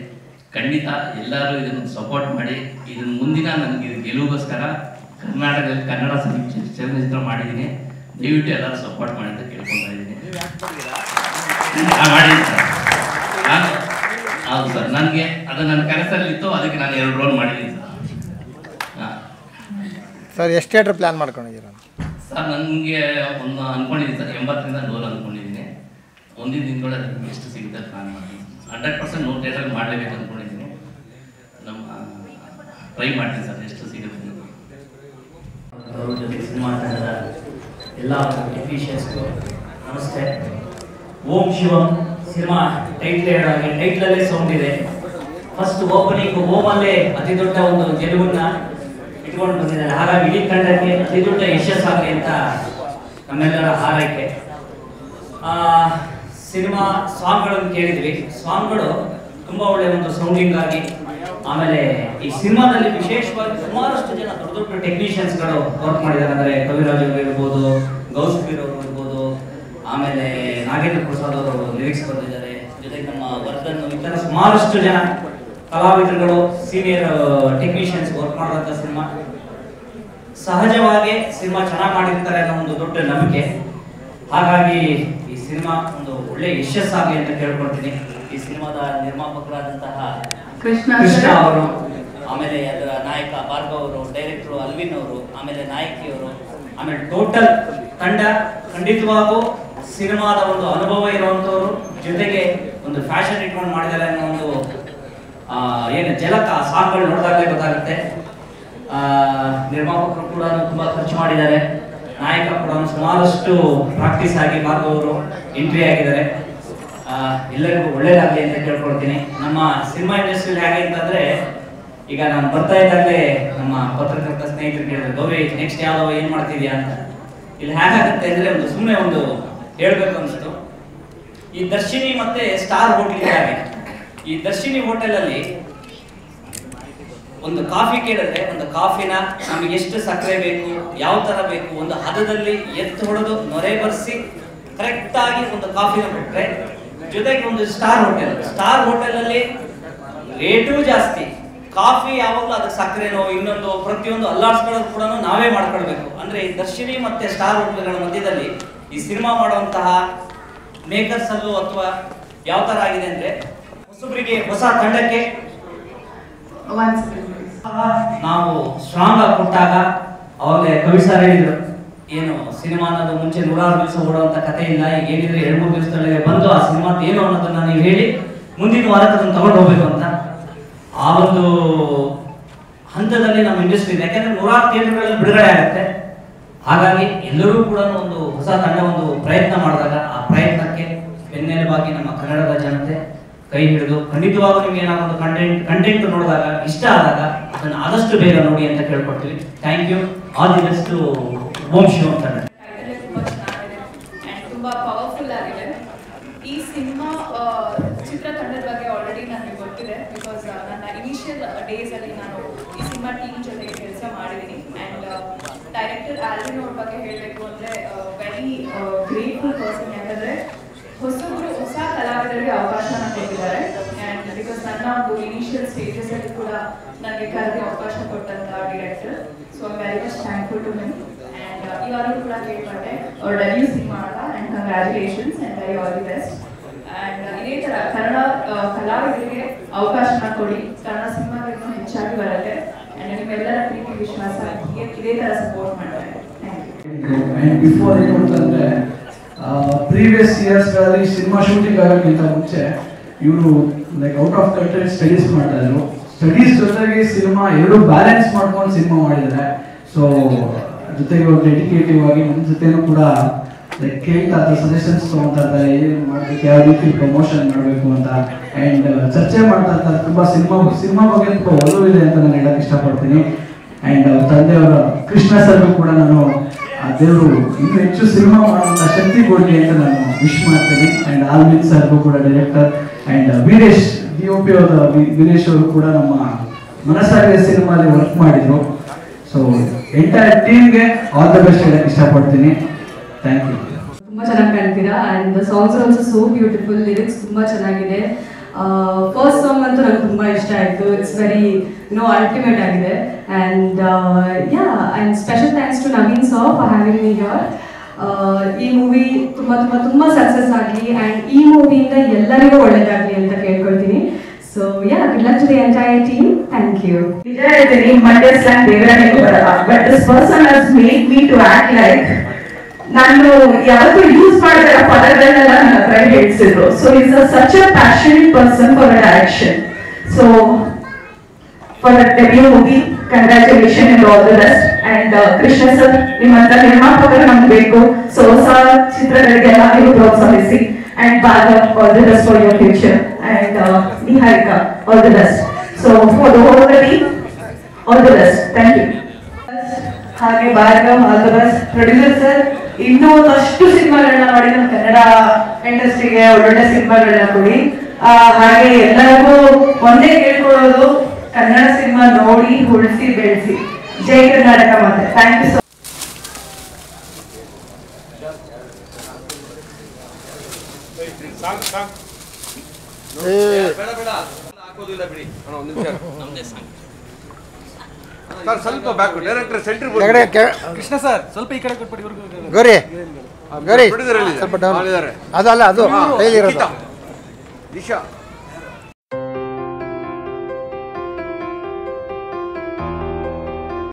ಖಂಡಿತ ಎಲ್ಲರೂ ಇದನ್ನು ಸಪೋರ್ಟ್ ಮಾಡಿ, ಇದನ್ನ ಮುಂದಿನ ನನಗೆ ಗೆಲುವಿಗೋಸ್ಕರ ಕರ್ನಾಟಕದಲ್ಲಿ ಕನ್ನಡ ಚಲನಚಿತ್ರ ಮಾಡಿದ್ದೀನಿ. ದಯವಿಟ್ಟು ಎಲ್ಲರೂ ಸಪೋರ್ಟ್ ಮಾಡಿ ಅಂತ ಕೇಳ್ಕೊಳ್ತಾ ಇದ್ದೀನಿ. ಮಾಡಿದ್ದೀನಿ ಸರ್ ನಾನು. ಹೌದು ಸರ್, ನನಗೆ ಅದು ನನ್ನ ಕನಸಲ್ಲಿತ್ತು, ಅದಕ್ಕೆ ನಾನು 2 ರೋಲ್ ಮಾಡಿದ್ದೀನಿ ಸರ್. ಸರ್ ಎಷ್ಟು ಥಿಯೇಟರ್ ಪ್ಲಾನ್ ಮಾಡ್ಕೊಂಡಿದ್ದೀರಾ ಸರ್? ನನಗೆ ಒಂದು ಅನ್ಕೊಂಡಿದ್ದೀನಿ ಸರ್, 80ರಿಂದ 100 ಅನ್ಕೊಂಡಿದ್ದೀನಿ. ಮುಂದಿನ ದಿನಗಳಲ್ಲಿ ಎಷ್ಟು ಸಿಗುತ್ತೆ ಪ್ಲಾನ್ ಮಾಡ್ತೀನಿ. 100% 100 ಥಿಯೇಟರ್ ಮಾಡಲೇಬೇಕು ಅಂದ್ಕೊಂಡಿದ್ದೀನಿ. ನಮ್ಮ ಟ್ರೈ ಮಾಡ್ತೀನಿ ಸರ್, ಎಷ್ಟು ಸಿಗುತ್ತೆ. ಅವ್ರ ಜೊತೆ ಸಿನಿಮಾ ತಂಡದ ಎಲ್ಲ ಟೆಕ್ನಿಷಿಯನ್ಸ್ಗೂ ನಮಸ್ತೆ. ಓಂ ಶಿವಂ ಸಿನಿಮಾ ಟೈಟ್ಲಲ್ಲೇ ಸೌಂಡ್ ಇದೆ. ಫಸ್ಟ್ ಓಪನಿಂಗ್ ಓಮಲ್ಲೇ ಅತಿ ದೊಡ್ಡ ಒಂದು ಗೆಲುವನ್ನ ಇಟ್ಕೊಂಡು ಬಂದಿದ್ದಾರೆ. ಹಾಗಾಗಿ ಇಡೀ ತಂಡಕ್ಕೆ ಅತಿ ದೊಡ್ಡ ಯಶಸ್ಸಾಗಲಿ ಅಂತ ನಮ್ಮೆಲ್ಲರ ಹಾರೈಕೆ. ಸಿನಿಮಾ ಸಾಂಗ್ಗಳನ್ನು ಕೇಳಿದ್ವಿ. ಸಾಂಗ್ಗಳು ತುಂಬಾ ಒಳ್ಳೆ ಒಂದು ಸೌಂಡಿಂಗ್ ಆಗಿ, ಆಮೇಲೆ ಈ ಸಿನಿಮಾದಲ್ಲಿ ವಿಶೇಷವಾಗಿ ಸುಮಾರಷ್ಟು ಜನ ದೊಡ್ಡ ದೊಡ್ಡ ಟೆಕ್ನಿಷಿಯನ್ಸ್ಗಳು ವರ್ಕ್ ಮಾಡಿದ್ದಾರೆ. ಅಂದರೆ ಕವಿರಾಜ್ ಅವರು ಇರ್ಬೋದು, ಗೌಸ್ಬೀರ್ ಅವರು ಇರ್ಬೋದು, ಆಮೇಲೆ ನಾಗೇಂದ್ರ ಪ್ರಸಾದ್ ಅವರು ಲಿರಿಕ್ಸ್ ಬರೆದಿದ್ದಾರೆ. ಜೊತೆಗೆ ನಮ್ಮ ವರ್ಧನ್, ಈ ಥರ ಸುಮಾರಷ್ಟು ಜನ ಕಲಾವಿದರುಗಳು, ಸೀನಿಯರ್ ಟೆಕ್ನಿಷಿಯನ್ಸ್ ವರ್ಕ್ ಮಾಡುವಂಥ ಸಿನಿಮಾ. ಸಹಜವಾಗಿ ಸಿನಿಮಾ ಚೆನ್ನಾಗಿ ಮಾಡಿರ್ತಾರೆ ಅನ್ನೋ ಒಂದು ದೊಡ್ಡ ನಂಬಿಕೆ. ಹಾಗಾಗಿ ಈ ಸಿನಿಮಾ ಒಂದು ಒಳ್ಳೆ ಯಶಸ್ಸಾಗಲಿ ಅಂತ ಕೇಳ್ಕೊಳ್ತೀನಿ. ಈ ಸಿನಿಮಾದ ನಿರ್ಮಾಪಕರಾದಂತಹ ಕೃಷ್ಣ ಅವರು, ಆಮೇಲೆ ಅದರ ನಾಯಕ ಭಾರ್ಗವ್ ಅವರು, ಡೈರೆಕ್ಟರ್ ಅಲ್ವಿನ್ ಅವರು, ಆಮೇಲೆ ನಾಯಕಿಯವರು, ಆಮೇಲೆ ಟೋಟಲ್ ತಂಡ ಖಂಡಿತವಾಗೂ ಸಿನಿಮಾದ ಒಂದು ಅನುಭವ ಇರುವಂತವರು, ಜೊತೆಗೆ ಒಂದು ಫ್ಯಾಷನ್ ಇಟ್ಕೊಂಡು ಮಾಡಿದ್ದಾರೆ ಅನ್ನೋ ಒಂದು ಏನು ಝಲಕ್ ಆ ಸಾಂಗ್ಗಳು ನೋಡಿದಾಗಲೇ ಗೊತ್ತಾಗುತ್ತೆ. ನಿರ್ಮಾಪಕರು ಕೂಡ ತುಂಬಾ ಖರ್ಚು ಮಾಡಿದ್ದಾರೆ. ನಾಯಕ ಕೂಡ ಸುಮಾರಷ್ಟು ಪ್ರಾಕ್ಟೀಸ್ ಆಗಿ ಭಾರ್ಗವ್ ಅವರು ಎಂಟ್ರಿ ಆಗಿದ್ದಾರೆ. ಎಲ್ಲರಿಗೂ ಒಳ್ಳೇದಾಗಲಿ ಅಂತ ಕೇಳ್ಕೊಳ್ತೀನಿ. ನಮ್ಮ ಸಿನಿಮಾ ಇಂಡಸ್ಟ್ರಿಯಲ್ಲಿ ಹೇಗೆ ಅಂತಂದ್ರೆ, ಈಗ ನಾನು ಬರ್ತಾ ಇದ್ದಾಗಲೇ ನಮ್ಮ ಪತ್ರಕರ್ತ ಸ್ನೇಹಿತರು ಕೇಳಿದ್ರು, ಗೌರಿ ನೆಕ್ಸ್ಟ್ ಯಾವ್ದೋ ಏನ್ ಮಾಡ್ತಿದ್ಯಾ ಅಂತ. ಇಲ್ಲಿ ಹೇಗಾಗುತ್ತೆ ಅಂದ್ರೆ, ಒಂದು ಸುಮ್ಮನೆ ಒಂದು ಹೇಳ್ಬೇಕು ಅನ್ಸ್ತು. ಈ ದರ್ಶಿನಿ ಮತ್ತೆ ಸ್ಟಾರ್ ಹೋಟೆಲ್ ಹಾಗೆ, ಈ ದರ್ಶಿನಿ ಹೋಟೆಲ್ ಅಲ್ಲಿ ಒಂದು ಕಾಫಿ ಕೇಳಿದ್ರೆ, ಒಂದು ಕಾಫಿನ ನಮಗೆ ಎಷ್ಟು ಸಕ್ಕರೆ ಬೇಕು, ಯಾವ ತರ ಬೇಕು, ಒಂದು ಹದದಲ್ಲಿ ಎತ್ತು ಹೊಡೆದು ನೊರೆ ಬರ್ಸಿ ಕರೆಕ್ಟ್ ಆಗಿ ಒಂದು ಕಾಫಿನ ಕೊಟ್ರೆ, ಜೊತೆಗೆ ಒಂದು ಸ್ಟಾರ್ ಹೋಟೆಲ್ ಅಲ್ಲಿ ರೇಟು ಜಾಸ್ತಿ, ಕಾಫಿ ಯಾವಾಗಲೂ ಅದಕ್ಕೆ ಸಕ್ಕರೆನೋ ಇನ್ನೊಂದು ಪ್ರತಿಯೊಂದು ಅಲ್ಲಾಡ್ಸ್ಕೊಳ್ಳೋದು ಕೂಡ ನಾವೇ ಮಾಡ್ಕೊಳ್ಬೇಕು. ಅಂದ್ರೆ ಈ ದರ್ಶಿನಿ ಮತ್ತೆ ಸ್ಟಾರ್ ಹೋಟೆಲ್ಗಳ ಮಧ್ಯದಲ್ಲಿ ಈ ಸಿನಿಮಾ ಮಾಡುವಂತಹ ಮೇಕರ್ಸ್ ಅಲ್ಲೂ ಅಥವಾ ಯಾವ ತರ ಆಗಿದೆ ಅಂದ್ರೆ, ಹೊಸಬರಿಗೆ, ಹೊಸ ತಂಡಕ್ಕೆ ನಾವು ಸ್ಟ್ರಾಂಗ್ ಆಗಿ ಕೊಟ್ಟಾಗ, ಅವಾಗಲೇ ಕವಿ ಸರ್ ಹೇಳಿದ್ರು, ಏನು ಸಿನಿಮಾ ಅನ್ನೋದು ಮುಂಚೆ 100 ದಿವಸ ಓಡುವಂತ ಕಥೆ ಇಲ್ಲ, ಈಗ ಏನಿದ್ರೆ 2-3 ದಿವಸದೊಳಗೆ ಬಂದು ಆ ಸಿನಿಮಾ ಏನು ಅನ್ನೋದನ್ನ ನೀವು ಹೇಳಿ ಮುಂದಿನ ವಾರಕ್ಕೆ ಅದನ್ನು ತಗೊಂಡು ಹೋಗ್ಬೇಕು ಅಂತ. ಆ ಒಂದು ಹಂತದಲ್ಲಿ ನಮ್ಮ ಇಂಡಸ್ಟ್ರಿ ಇದೆ. ಯಾಕಂದ್ರೆ 100 ಥಿಯೇಟರ್ಗಳಲ್ಲಿ ಬಿಡುಗಡೆ ಆಗುತ್ತೆ. ಹಾಗಾಗಿ ಎಲ್ಲರೂ ಕೂಡ ಒಂದು ಹೊಸ ತಂಡ ಒಂದು ಪ್ರಯತ್ನ ಮಾಡಿದಾಗ, ಆ ಪ್ರಯತ್ನಕ್ಕೆ ಬೆನ್ನೆಲುಬಾಗಿ ನಮ್ಮ ಕನ್ನಡದ ಜನತೆ ಕೈ ಹಿಡಿದು, ಖಂಡಿತವಾಗೂ ನಿಮ್ಗೆ ಏನಾದ್ರು ಒಂದು ಕಂಟೆಂಟ್ ನೋಡಿದಾಗ ಇಷ್ಟ ಆದಾಗ ಅದನ್ನು ಆದಷ್ಟು ಬೇಗ ನೋಡಿ ಅಂತ ಕೇಳ್ಕೊಡ್ತೀವಿ. Thank you. All the best to Om Shivam ತಂಡ. ತುಂಬಾ ಪವರ್ಫುಲ್ ಆಗಿದೆ. ಈ ಸಿನಿಮಾ ಚಿತ್ರತಂಡದ ಬಗ್ಗೆ ಆಲ್ರೆಡಿ ನನಗೆ ಗೊತ್ತಿದೆ, ಬಿಕಾಸ್ ನನ್ನ ಇನಿಷಿಯಲ್ ಡೇಸಲ್ಲಿ ನಾನು ಈ ಸಿನಿಮಾ ಟೀಮ್ ಜೊತೆಗೆ ಕೆಲಸ ಮಾಡಿದ್ದೀನಿ. ಆ್ಯಂಡ್ ಡೈರೆಕ್ಟರ್ ಆಲ್ವಿನ್ ಅವ್ರ ಬಗ್ಗೆ ಹೇಳಬೇಕು ಅಂದರೆ ವೆರಿ ಗ್ರೇಟ್ಫುಲ್ ಪರ್ಸನ್. ಯಾಕಂದರೆ ಹೊಸ ಕಲಾವಿದರಿಗೆ ಅವಕಾಶನ ಕೊಟ್ಟಿದ್ದಾರೆ. ಆ್ಯಂಡ್ ಬಿಕಾಸ್ ನನ್ನ ಒಂದು ಇನಿಷಿಯಲ್ ಸ್ಟೇಜಸಲ್ಲಿ ಕೂಡ ನನಗೆ ಕರೆದಿ ಅವಕಾಶ ಕೊಟ್ಟಂಥ director. So I very much thankful to him. And ಇವಾಗಲೂ ಕೂಡ ಕೇಳ್ಪಟ್ಟೆ ಅವ್ರ ಡೆಬ್ಯೂ ಸಿನಿಮಾ ಅಂತ. And congratulations and very all the best. And ಇದೇ ಥರ ಕನ್ನಡ ಕಲಾವಿದರಿಗೆ ಅವಕಾಶನ ಕೊಡಿ, ಕನ್ನಡ ಸಿನಿಮಾಗೆ ಇನ್ನೂ ಹೆಚ್ಚಾಗಿ ಬರುತ್ತೆ. ಆ್ಯಂಡ್ ನಿಮ್ಮೆಲ್ಲರ ಪ್ರೀತಿ ವಿಶ್ವಾಸ ಇದೇ ಥರ ಸಪೋರ್ಟ್ ಮಾಡ್ತಾರೆ. Thank you. ಆ್ಯಂಡ್ ಬಿಫೋರ್ ಏನು ಅಂತಂದರೆ ಪ್ರೀವಿಯಸ್ ಇಯರ್ಸ್ಗಳಲ್ಲಿ ಸಿನಿಮಾ ಶೂಟಿಂಗ್ ಆಗೋಕ್ಕಿಂತ ಮುಂಚೆ ಇವರು like out of country studies ಮಾಡ್ತಾಯಿದ್ರು. ಸ್ಟಡೀಸ್ ಜೊತೆಗೆ ಸಿನಿಮಾ ಎರಡು ಬ್ಯಾಲೆನ್ಸ್ ಮಾಡ್ಕೊಂಡು ಸಿನಿಮಾ ಮಾಡಿದ್ದಾರೆ. ಸೊ ಜೊತೆಗೆ ಒಂದು ಡೆಡಿಕೇಟಿವ್ ಆಗಿ ನನ್ನ ಜೊತೆನೂ ಕೂಡ ಲೈಕ್ ಕೇಳ್ತಾ ಇರ್ತಾರೆ, ಸಜೆಷನ್ಸ್ ತೊಗೊತಾ ಇರ್ತಾರೆ, ಏನು ಮಾಡಬೇಕು, ಯಾವ ರೀತಿ ಪ್ರಮೋಷನ್ ಮಾಡಬೇಕು ಅಂತ. ಆ್ಯಂಡ್ ಚರ್ಚೆ ಮಾಡ್ತಾ ಇರ್ತಾರೆ. ತುಂಬ ಸಿನಿಮಾ ಬಗ್ಗೆ ತುಂಬ ಒಲವಿದೆ ಅಂತ ನಾನು ಹೇಳೋಕ್ಕೆ ಇಷ್ಟಪಡ್ತೀನಿ. ಆ್ಯಂಡ್ ಅವ್ರ ತಂದೆಯವರ ಕೃಷ್ಣ ಸರ್ಗೂ ಕೂಡ ನಾನು ದೇವರು ಇನ್ನೂ ಹೆಚ್ಚು ಸಿನಿಮಾ ಮಾಡುವಂಥ ಶಕ್ತಿ ಕೊಡಲಿ ಅಂತ ನಾನು ವಿಶ್ ಮಾಡ್ತೀನಿ. ಆ್ಯಂಡ್ ಆಲ್ವಿನ್ ಸರ್ಗೂ ಕೂಡ ಡೈರೆಕ್ಟರ್. ಆ್ಯಂಡ್ ವೀರೇಶ್ DOP ಅವರ ವೀರೇಶ್ ಅವರು ಕೂಡ ನಮ್ಮ ಮನಸಾಗೆ ಸಿನಿಮಾಲಿ ವರ್ಕ್ ಮಾಡಿದರು. ಸೊ ಎಂಟೈರ್ ಟೀಮ್ಗೆ ಆಲ್ ದ ಬೆಸ್ಟ್ ಹೇಳಕ್ಕೆ ಇಷ್ಟಪಡ್ತೀನಿ. Thank you. ತುಂಬ ಚೆನ್ನಾಗಿ ಕಾಣ್ತೀರಾ. And the songs also so beautiful, lyrics ತುಂಬ ಚೆನ್ನಾಗಿದೆ. ಫಸ್ಟ್ ಸಾಂಗ್ ಅಂತೂ ನಂಗೆ ತುಂಬ ಇಷ್ಟ ಆಯಿತು. ಇಟ್ಸ್ ವೆರಿ ಅಲ್ಟಿಮೇಟ್ ಆಗಿದೆ. And and special thanks to Naveen sir for having me here. ಈ ಮೂವಿ ತುಂಬ ತುಂಬ ತುಂಬ ಸಕ್ಸಸ್ ಆಗಲಿ ಆ್ಯಂಡ್ ಈ ಮೂವಿಯಿಂದ ಎಲ್ಲರಿಗೂ ಒಳ್ಳೇದಾಗಲಿ ಅಂತ ಕೇಳ್ಕೊಳ್ತೀನಿ. So good luck to the entire team. Thank you. ನಿಜ ಹೇಳ್ತೀನಿ, ಮಂಡ್ಯ ಸ್ಲ್ಯಾಂಗ್ ದೇವರಾಣಿಗೂ ಬರಲ್ಲ. But this person has made me to act like ನಾನು ಯಾವತ್ತೂ ಯೂಸ್ ಮಾಡಿದ ಪದಗಳನ್ನೆಲ್ಲ ನನ್ನ ಹತ್ರ ಹೇಳ್ಸಿದ್ರು. So is such a passionate person for direction. So for debut movie congratulation and all the best. And Krishna sir, ನಿಮ್ಮಂತ ನಿರ್ಮಾಪಕರು ನಮ್ಗೆ ಬೇಕು. ಸೊ ಹೊಸ ಚಿತ್ರಗಳಿಗೆಲ್ಲ ನೀವು ಪ್ರೋತ್ಸಾಹಿಸಿ. And Bhargav, all the best for your future. And Niharika, all the best. So for the whole team, all the best. Thank you. ಹಾಗೆ Bhargav, all the best. Producer sir, ಇನ್ನೂ ಒಂದಷ್ಟು ಸಿನಿಮಾಗಳನ್ನ ಮಾಡಿ ನಮ್ಮ ಕನ್ನಡ ಇಂಡಸ್ಟ್ರಿಗೆ ಒಳ್ಳೊಳ್ಳೆ ಸಿನಿಮಾಗಳನ್ನ ಕೊಡಿ. ಹಾಗೆ ಎಲ್ಲರಿಗೂ ಒಂದೇ ಕೇಳ್ಕೊಳ್ಳೋದು, ಕನ್ನಡ ಸಿನಿಮಾ ನೋಡಿ ಉಳಿಸಿ ಬೆಳೆಸಿ. ಜೈ ಕರ್ನಾಟಕ ಮಾತೆ. Thank you so much. Sir ಸ್ವಲ್ಪ back director centre Krishna sir ಸ್ವಲ್ಪ ಈ ಕಡೆ ಕೊಟ್ಬಿಡಿ. ಗೌರಿ ಗೌರಿ ಸ್ವಲ್ಪ ಡೌನ್ ಅದಲ್ಲ ಅದು ಕೈಲಿರೋದು. ದಿಶಾ